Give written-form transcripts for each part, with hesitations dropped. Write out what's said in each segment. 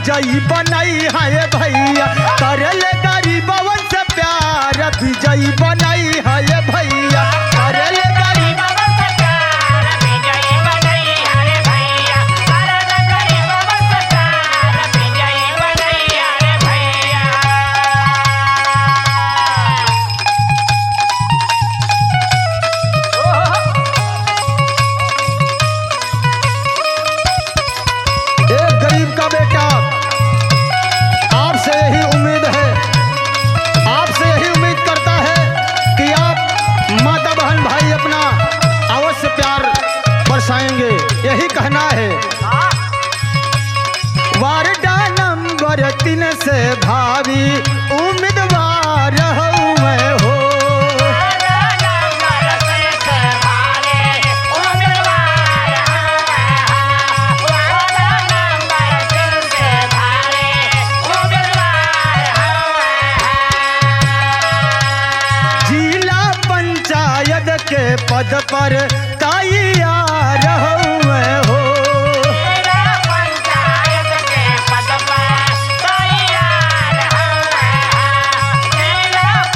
विजयी बनाई है भैया, करल गरीबवन से प्यार विजयी बनाई है भैया, करल गरीबवन से प्यार विजयी बनाई है भैया, करल गरीबवन से प्यार विजयी बनाई है भैया। एक गरीब का बेटा आपसे यही उम्मीद है, आपसे यही उम्मीद करता है कि आप माता बहन भाई अपना अवश्य प्यार बरसाएंगे। यही कहना है, वार्डा नंबर 3 से भाभी उम्मीदवार हूँ मैं हो, के पद पर तैयार हूँ मैं हो, पंचायत के पद पर तैयार हूँ मैं,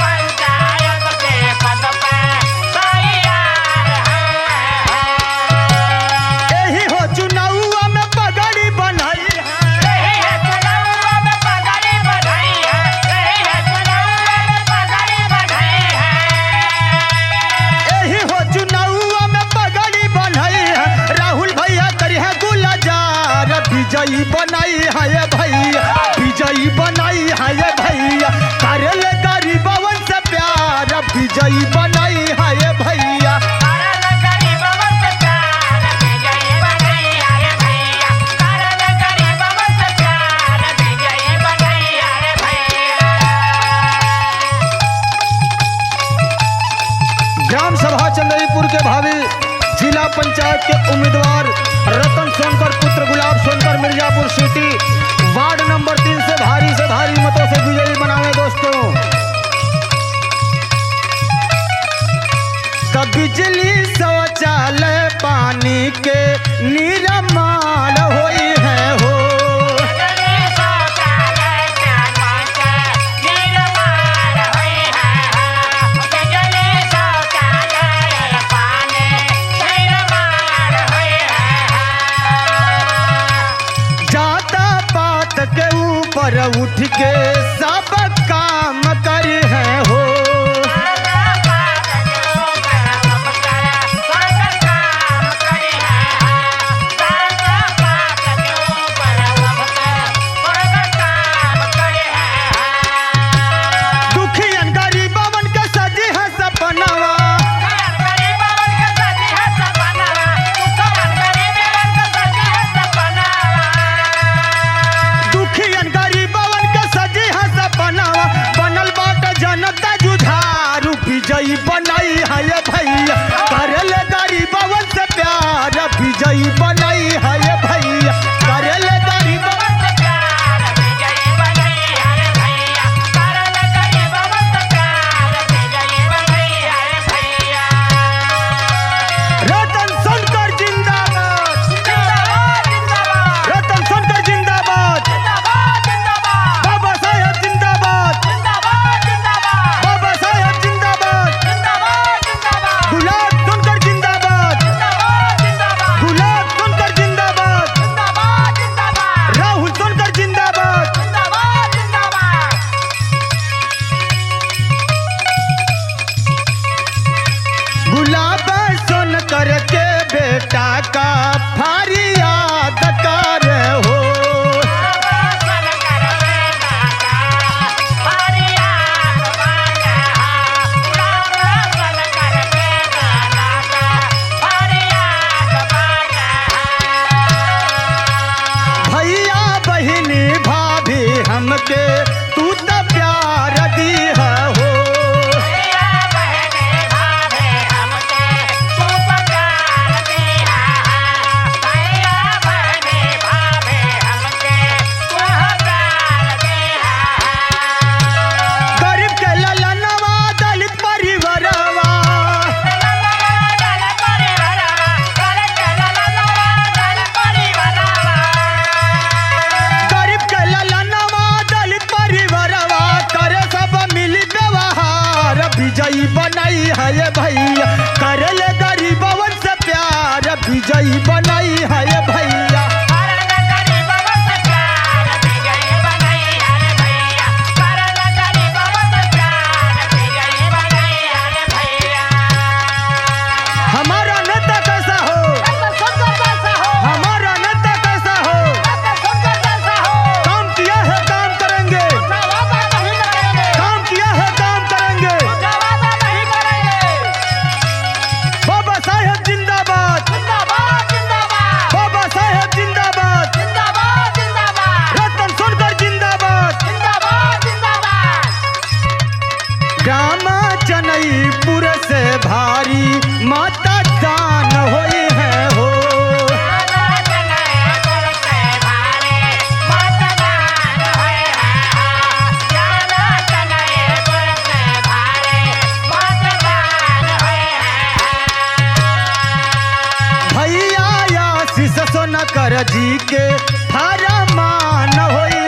पंचायत के पद पर तैयार हूँ। यही हो चुनाव में पगड़ी बनाई है, यही है चुनाव में पगड़ी बनाई है, यही है चुनाव में पगड़ी बनाई है, यही हो चुनाव में पगड़ी बनाई है। राहुल भैया करी है गुलजार विजयी बनाई है भैया, विजयी बनाई है भैया, करल गरीबवन से प्यार विजयी बनाई है भैया, करल गरीबवन से प्यार विजयी बनाई है भैया, करल गरीबवन से प्यार विजयी बनाई है भैया। ग्राम सभा चंदईपुर के भावी जिला पंचायत के उम्मीदवार रतन सोनकर पुत्र गुलाब Sonkar Mirzapur city ward number 3 से भारी मतों से विजयी बनावे दोस्तों। तब बिजली शौचालय पानी के निर्माण होई है हो, के ऊपर उठ के सब काम करे है हो, दुखियन गरीबवन के सजी है सपनावा, दुखियन गरीबवन के सजी है सपनावा, बनल बाट जनता जुझारू विजयी बनाई है भैया, करल गरीबवन से प्यार विजयी बनाई है भैया, करल गरीबवन से प्यार विजयी बनाई है भैया, करल गरीबवन से प्यार विजयी बनाई है भैया। रतन सोनकर जिंदाबाद, जिंदाबाद जिंदाबाद, रतन सोनकर जिंदाबाद, जिंदाबाद जिंदाबाद, बाबा साहेब जिंदाबाद, जिंदाबाद जिंदाबाद, बाबा साहेब जिंदाबाद, जिंदाबाद जिंदाबाद, गुलाब सोनकर जिंदाबाद, जिंदाबाद जिंदाबाद, गुलाब सोनकर जिंदाबाद, जिंदाबाद जिंदाबाद, राहुल सोनकर जिंदाबाद, जिंदाबाद जिंदाबाद। गुलाब सोनकर के बेटा का फरियाद कर हो, भैया बहिनी भाभी हमके तू तो प्यार दी है हो, भैया बहिनी भाभी हमके तू तो प्यार दी है, शंकर जी के फरमान होई